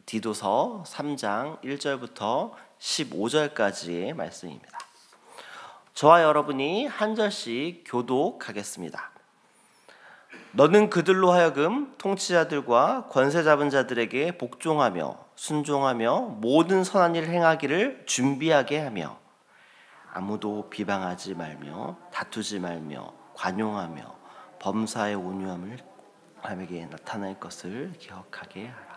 디도서 3장 1절부터 15절까지의 말씀입니다. 저와 여러분이 한 절씩 교독하겠습니다. 너는 그들로 하여금 통치자들과 권세 잡은 자들에게 복종하며 순종하며 모든 선한 일을 행하기를 준비하게 하며 아무도 비방하지 말며 다투지 말며 관용하며 범사의 온유함을 남에게 나타낼 것을 기억하게 하라.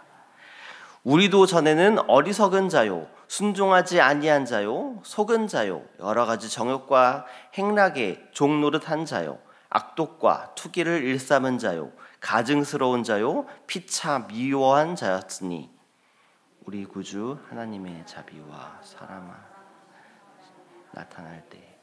우리도 전에는 어리석은 자요 순종하지 아니한 자요 속은 자요 여러 가지 정욕과 행락에 종노릇한 자요 악독과 투기를 일삼은 자요 가증스러운 자요 피차 미워한 자였으니 우리 구주 하나님의 자비와 사랑이 나타날 때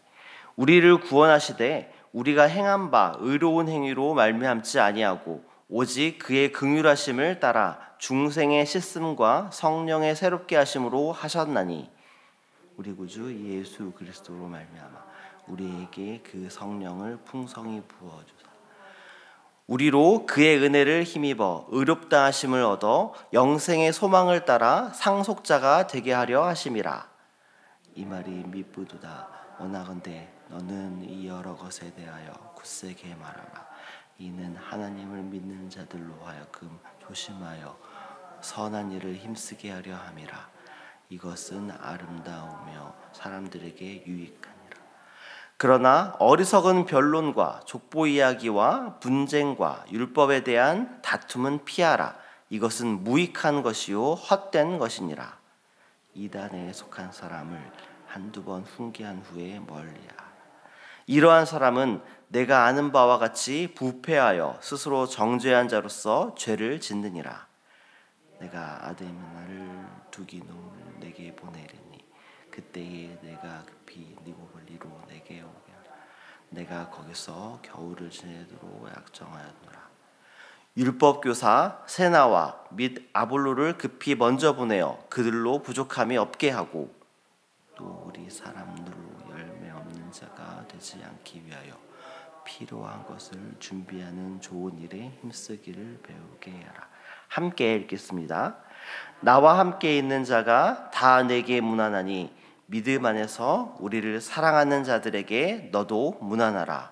우리를 구원하시되 우리가 행한 바 의로운 행위로 말미암지 아니하고 오직 그의 긍휼하심을 따라 중생의 씻음과 성령의 새롭게 하심으로 하셨나니 우리 구주 예수 그리스도로 말미암아 우리에게 그 성령을 풍성히 부어주사 우리로 그의 은혜를 힘입어 의롭다 하심을 얻어 영생의 소망을 따라 상속자가 되게 하려 하심이라. 이 말이 미쁘도다. 원하건대 너는 이 여러 것에 대하여 굳세게 말하라. 이는 하나님을 믿는 자들로 하여금 조심하여 선한 일을 힘쓰게 하려 함이라. 이것은 아름다우며 사람들에게 유익하니라. 그러나 어리석은 변론과 족보 이야기와 분쟁과 율법에 대한 다툼은 피하라. 이것은 무익한 것이요 헛된 것이니라. 이단에 속한 사람을 한두 번 훈계한 후에 멀리하라. 이러한 사람은 내가 아는 바와 같이 부패하여 스스로 정죄한 자로서 죄를 짓느니라. 내가 아데미나를 두기놈을 내게 보내리니 그때에 내가 급히 니고볼리로 내게 오게 하라. 내가 거기서 겨울을 지내도록 약정하였노라. 율법교사 세나와 및 아볼로를 급히 먼저 보내어 그들로 부족함이 없게 하고 또 우리 사람들로 열매 없는 자가 되지 않기 위하여 필요한 것을 준비하는 좋은 일에 힘쓰기를 배우게 하라. 함께 읽겠습니다. 나와 함께 있는 자가 다 내게 문안하니 믿음 안에서 우리를 사랑하는 자들에게 너도 문안하라.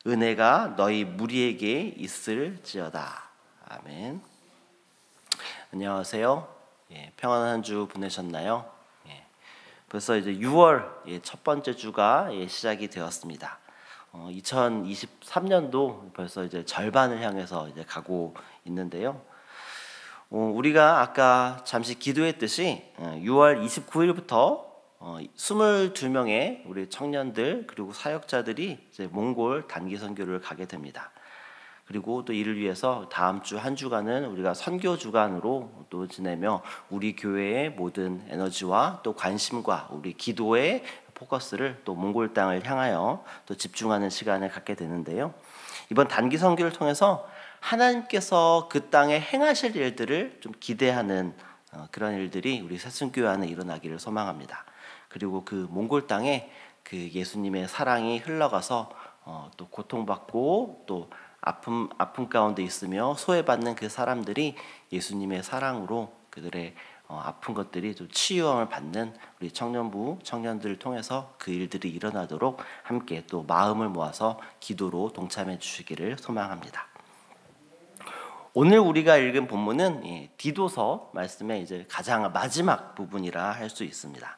은혜가 너희 무리에게 있을지어다. 아멘. 안녕하세요. 평안한 한 주 보내셨나요? 벌써 이제 6월 첫 번째 주가 시작이 되었습니다. 2023년도 벌써 이제 절반을 향해서 이제 가고 있는데요. 우리가 아까 잠시 기도했듯이 6월 29일부터 22명의 우리 청년들 그리고 사역자들이 이제 몽골 단기 선교를 가게 됩니다. 그리고 또 이를 위해서 다음 주 한 주간은 우리가 선교 주간으로 또 지내며 우리 교회의 모든 에너지와 또 관심과 우리 기도의 포커스를 또 몽골 땅을 향하여 또 집중하는 시간을 갖게 되는데요. 이번 단기 선교를 통해서 하나님께서 그 땅에 행하실 일들을 좀 기대하는 그런 일들이 우리 새순교회 안에 일어나기를 소망합니다. 그리고 그 몽골 땅에 그 예수님의 사랑이 흘러가서 또 고통받고 또 아픔 가운데 있으며 소외받는 그 사람들이 예수님의 사랑으로 그들의 아픈 것들이 좀 치유함을 받는 우리 청년부 청년들을 통해서 그 일들이 일어나도록 함께 또 마음을 모아서 기도로 동참해 주시기를 소망합니다. 오늘 우리가 읽은 본문은 디도서 말씀의 이제 가장 마지막 부분이라 할 수 있습니다.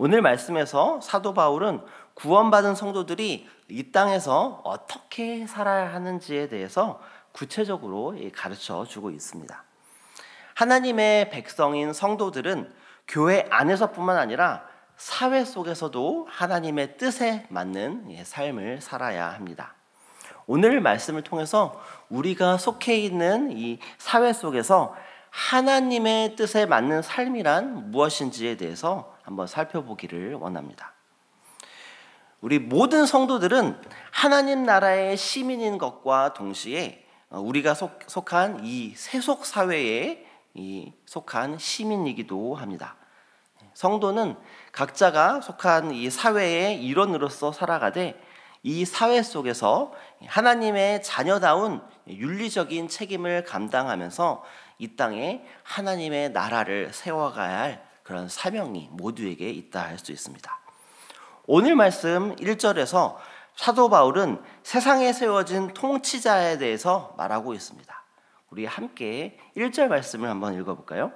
오늘 말씀에서 사도 바울은 구원받은 성도들이 이 땅에서 어떻게 살아야 하는지에 대해서 구체적으로 가르쳐 주고 있습니다. 하나님의 백성인 성도들은 교회 안에서뿐만 아니라 사회 속에서도 하나님의 뜻에 맞는 삶을 살아야 합니다. 오늘 말씀을 통해서 우리가 속해 있는 이 사회 속에서 하나님의 뜻에 맞는 삶이란 무엇인지에 대해서 한번 살펴보기를 원합니다. 우리 모든 성도들은 하나님 나라의 시민인 것과 동시에 우리가 속한 이 세속 사회에 속한 시민이기도 합니다. 성도는 각자가 속한 이 사회의 일원으로서 살아가되 이 사회 속에서 하나님의 자녀다운 윤리적인 책임을 감당하면서 이 땅에 하나님의 나라를 세워가야 할 그런 사명이 모두에게 있다 할 수 있습니다. 오늘 말씀 1절에서 사도 바울은 세상에 세워진 통치자에 대해서 말하고 있습니다. 우리 함께 1절 말씀을 한번 읽어볼까요?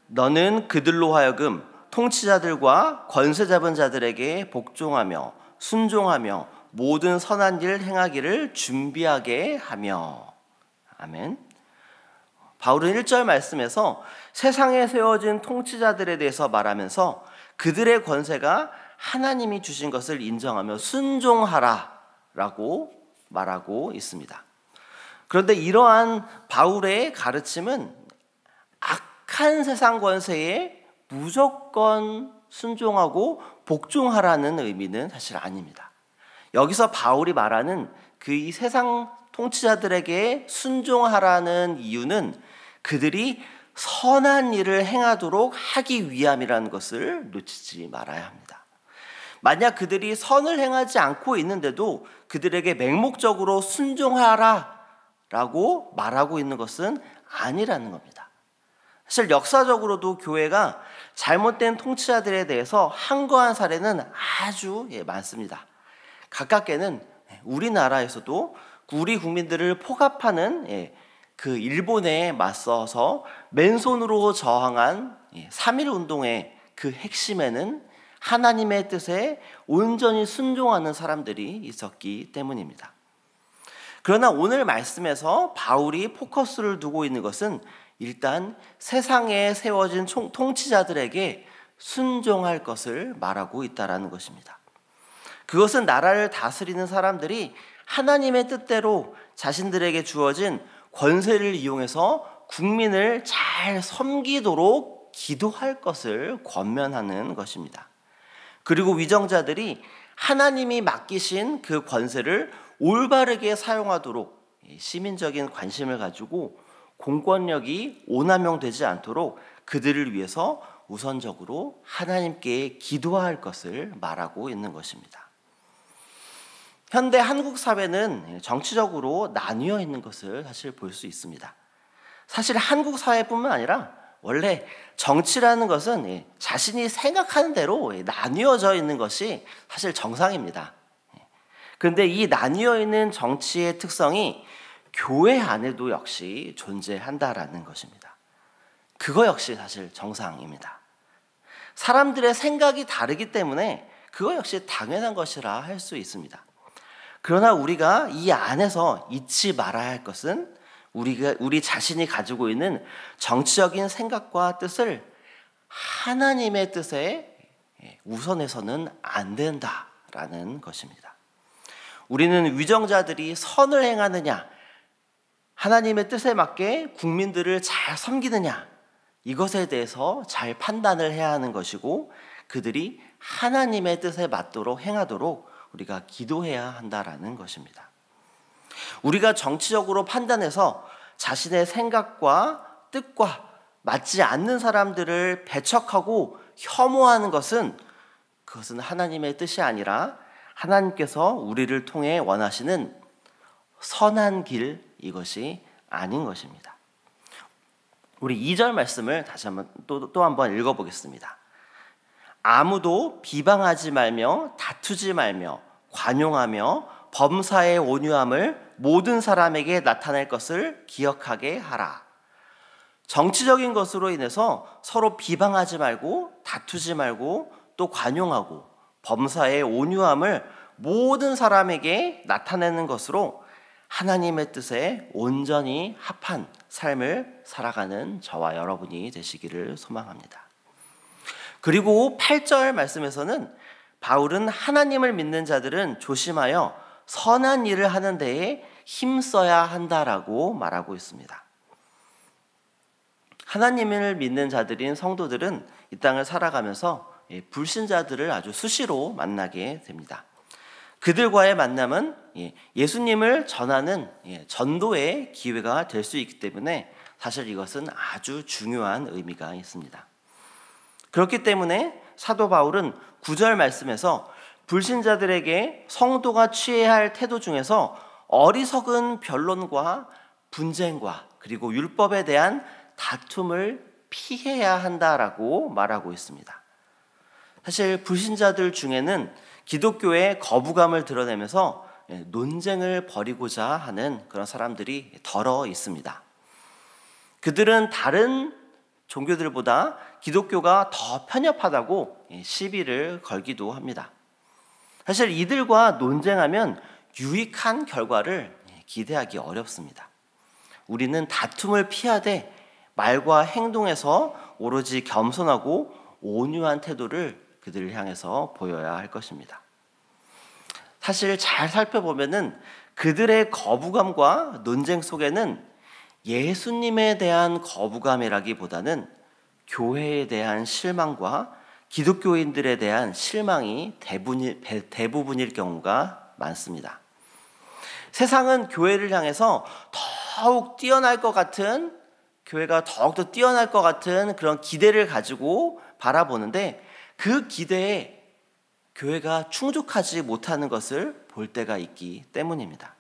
너는 그들로 하여금 통치자들과 권세 잡은 자들에게 복종하며 순종하며 모든 선한 일 행하기를 준비하게 하며. 아멘. 바울은 1절 말씀에서 세상에 세워진 통치자들에 대해서 말하면서 그들의 권세가 하나님이 주신 것을 인정하며 순종하라라고 말하고 있습니다. 그런데 이러한 바울의 가르침은 악한 세상 권세에 무조건 순종하고 복종하라는 의미는 사실 아닙니다. 여기서 바울이 말하는 그 이 세상 통치자들에게 순종하라는 이유는 그들이 선한 일을 행하도록 하기 위함이라는 것을 놓치지 말아야 합니다. 만약 그들이 선을 행하지 않고 있는데도 그들에게 맹목적으로 순종하라 라고 말하고 있는 것은 아니라는 겁니다. 사실 역사적으로도 교회가 잘못된 통치자들에 대해서 항거한 사례는 아주 많습니다. 가깝게는 우리나라에서도 우리 국민들을 포갑하는 그 일본에 맞서서 맨손으로 저항한 3.1 운동의 그 핵심에는 하나님의 뜻에 온전히 순종하는 사람들이 있었기 때문입니다. 그러나 오늘 말씀에서 바울이 포커스를 두고 있는 것은 일단 세상에 세워진 통치자들에게 순종할 것을 말하고 있다는 것입니다. 그것은 나라를 다스리는 사람들이 하나님의 뜻대로 자신들에게 주어진 권세를 이용해서 국민을 잘 섬기도록 기도할 것을 권면하는 것입니다. 그리고 위정자들이 하나님이 맡기신 그 권세를 올바르게 사용하도록 시민적인 관심을 가지고 공권력이 오남용되지 않도록 그들을 위해서 우선적으로 하나님께 기도할 것을 말하고 있는 것입니다. 현대 한국 사회는 정치적으로 나뉘어 있는 것을 사실 볼 수 있습니다. 사실 한국 사회뿐만 아니라 원래 정치라는 것은 자신이 생각하는 대로 나뉘어져 있는 것이 사실 정상입니다. 그런데 이 나뉘어 있는 정치의 특성이 교회 안에도 역시 존재한다라는 것입니다. 그거 역시 사실 정상입니다. 사람들의 생각이 다르기 때문에 그거 역시 당연한 것이라 할 수 있습니다. 그러나 우리가 이 안에서 잊지 말아야 할 것은 우리 자신이 가지고 있는 정치적인 생각과 뜻을 하나님의 뜻에 우선해서는 안 된다라는 것입니다. 우리는 위정자들이 선을 행하느냐, 하나님의 뜻에 맞게 국민들을 잘 섬기느냐, 이것에 대해서 잘 판단을 해야 하는 것이고 그들이 하나님의 뜻에 맞도록 행하도록 우리가 기도해야 한다라는 것입니다. 우리가 정치적으로 판단해서 자신의 생각과 뜻과 맞지 않는 사람들을 배척하고 혐오하는 것은 그것은 하나님의 뜻이 아니라 하나님께서 우리를 통해 원하시는 선한 길, 이것이 아닌 것입니다. 우리 2절 말씀을 다시 한번 또 한번 읽어보겠습니다. 아무도 비방하지 말며 다투지 말며 관용하며 범사의 온유함을 모든 사람에게 나타낼 것을 기억하게 하라. 정치적인 것으로 인해서 서로 비방하지 말고 다투지 말고 또 관용하고 범사의 온유함을 모든 사람에게 나타내는 것으로 하나님의 뜻에 온전히 합한 삶을 살아가는 저와 여러분이 되시기를 소망합니다. 그리고 8절 말씀에서는 바울은 하나님을 믿는 자들은 조심하여 선한 일을 하는 데에 힘써야 한다라고 말하고 있습니다. 하나님을 믿는 자들인 성도들은 이 땅을 살아가면서 불신자들을 아주 수시로 만나게 됩니다. 그들과의 만남은 예수님을 전하는 전도의 기회가 될 수 있기 때문에 사실 이것은 아주 중요한 의미가 있습니다. 그렇기 때문에 사도 바울은 9절 말씀에서 불신자들에게 성도가 취해야 할 태도 중에서 어리석은 변론과 분쟁과 그리고 율법에 대한 다툼을 피해야 한다라고 말하고 있습니다. 사실 불신자들 중에는 기독교의 거부감을 드러내면서 논쟁을 벌이고자 하는 그런 사람들이 덜어 있습니다. 그들은 다른 종교들보다 기독교가 더 편협하다고 시비를 걸기도 합니다. 사실 이들과 논쟁하면 유익한 결과를 기대하기 어렵습니다. 우리는 다툼을 피하되 말과 행동에서 오로지 겸손하고 온유한 태도를 그들을 향해서 보여야 할 것입니다. 사실 잘 살펴보면은 그들의 거부감과 논쟁 속에는 예수님에 대한 거부감이라기보다는 교회에 대한 실망과 기독교인들에 대한 실망이 대부분일 경우가 많습니다. 세상은 교회를 향해서 더욱 뛰어날 것 같은, 교회가 더욱더 뛰어날 것 같은 그런 기대를 가지고 바라보는데 그 기대에 교회가 충족하지 못하는 것을 볼 때가 있기 때문입니다.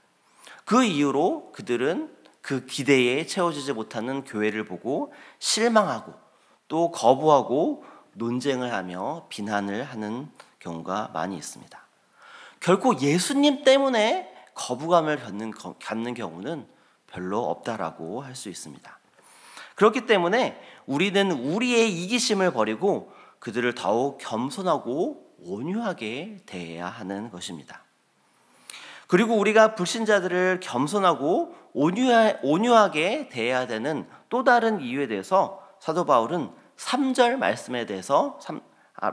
그 이유로 그들은 그 기대에 채워지지 못하는 교회를 보고 실망하고 또 거부하고 논쟁을 하며 비난을 하는 경우가 많이 있습니다. 결코 예수님 때문에 거부감을 갖는 경우는 별로 없다라고 할 수 있습니다. 그렇기 때문에 우리는 우리의 이기심을 버리고 그들을 더욱 겸손하고 온유하게 대해야 하는 것입니다. 그리고 우리가 불신자들을 겸손하고 온유하게 대해야 되는 또 다른 이유에 대해서 사도 바울은 3절 말씀에 대해서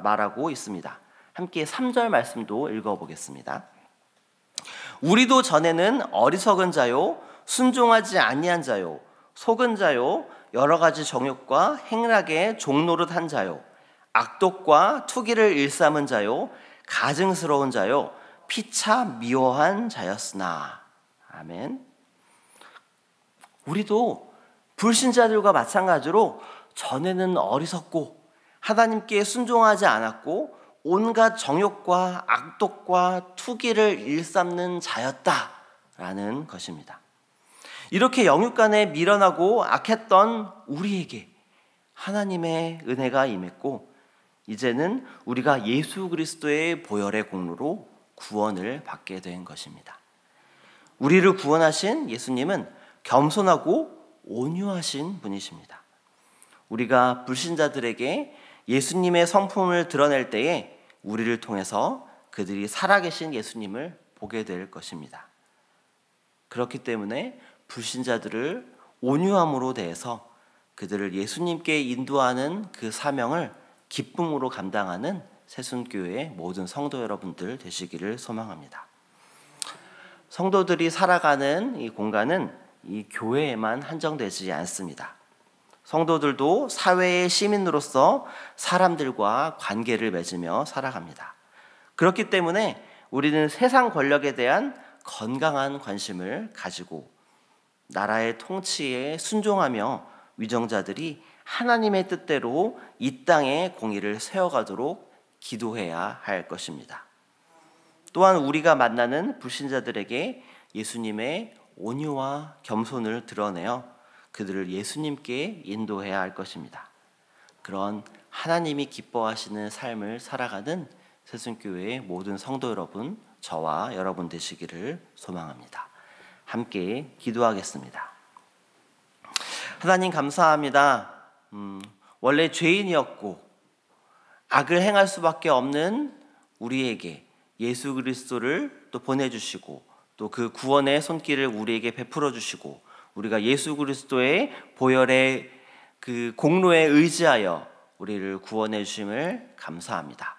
말하고 있습니다. 함께 3절 말씀도 읽어보겠습니다. 우리도 전에는 어리석은 자요, 순종하지 아니한 자요, 속은 자요, 여러 가지 정욕과 행락에 종노릇한 자요, 악독과 투기를 일삼은 자요, 가증스러운 자요, 피차 미워한 자였으나. 아멘. 우리도 불신자들과 마찬가지로 전에는 어리석고 하나님께 순종하지 않았고 온갖 정욕과 악독과 투기를 일삼는 자였다라는 것입니다. 이렇게 영육간에 미련하고 악했던 우리에게 하나님의 은혜가 임했고 이제는 우리가 예수 그리스도의 보혈의 공로로 구원을 받게 된 것입니다. 우리를 구원하신 예수님은 겸손하고 온유하신 분이십니다. 우리가 불신자들에게 예수님의 성품을 드러낼 때에 우리를 통해서 그들이 살아계신 예수님을 보게 될 것입니다. 그렇기 때문에 불신자들을 온유함으로 대해서 그들을 예수님께 인도하는 그 사명을 기쁨으로 감당하는 새순교회의 모든 성도 여러분들 되시기를 소망합니다. 성도들이 살아가는 이 공간은 이 교회에만 한정되지 않습니다. 성도들도 사회의 시민으로서 사람들과 관계를 맺으며 살아갑니다. 그렇기 때문에 우리는 세상 권력에 대한 건강한 관심을 가지고 나라의 통치에 순종하며 위정자들이 하나님의 뜻대로 이 땅의 공의를 세워가도록 기도해야 할 것입니다. 또한 우리가 만나는 불신자들에게 예수님의 온유와 겸손을 드러내어 그들을 예수님께 인도해야 할 것입니다. 그런 하나님이 기뻐하시는 삶을 살아가는 새순교회의 모든 성도 여러분, 저와 여러분 되시기를 소망합니다. 함께 기도하겠습니다. 하나님 감사합니다. 원래 죄인이었고 악을 행할 수밖에 없는 우리에게 예수 그리스도를 또 보내주시고 또 그 구원의 손길을 우리에게 베풀어 주시고 우리가 예수 그리스도의 보혈의 그 공로에 의지하여 우리를 구원해 주심을 감사합니다.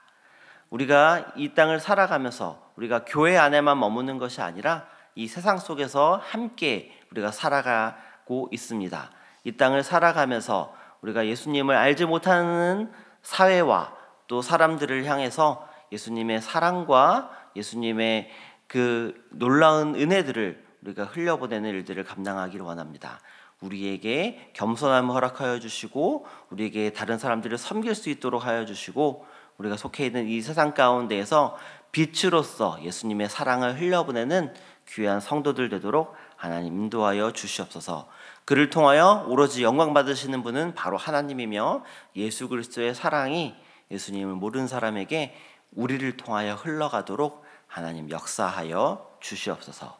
우리가 이 땅을 살아가면서 우리가 교회 안에만 머무는 것이 아니라 이 세상 속에서 함께 우리가 살아가고 있습니다. 이 땅을 살아가면서 우리가 예수님을 알지 못하는 사회와 또 사람들을 향해서 예수님의 사랑과 예수님의 그 놀라운 은혜들을 우리가 흘려보내는 일들을 감당하기를 원합니다. 우리에게 겸손함을 허락하여 주시고 우리에게 다른 사람들을 섬길 수 있도록 하여 주시고 우리가 속해 있는 이 세상 가운데에서 빛으로서 예수님의 사랑을 흘려보내는 귀한 성도들 되도록 하나님 인도하여 주시옵소서. 그를 통하여 오로지 영광 받으시는 분은 바로 하나님이며 예수 그리스도의 사랑이 예수님을 모르는 사람에게 우리를 통하여 흘러가도록 하나님 역사하여 주시옵소서.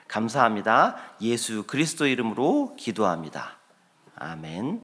감사합니다. 예수 그리스도 이름으로 기도합니다. 아멘.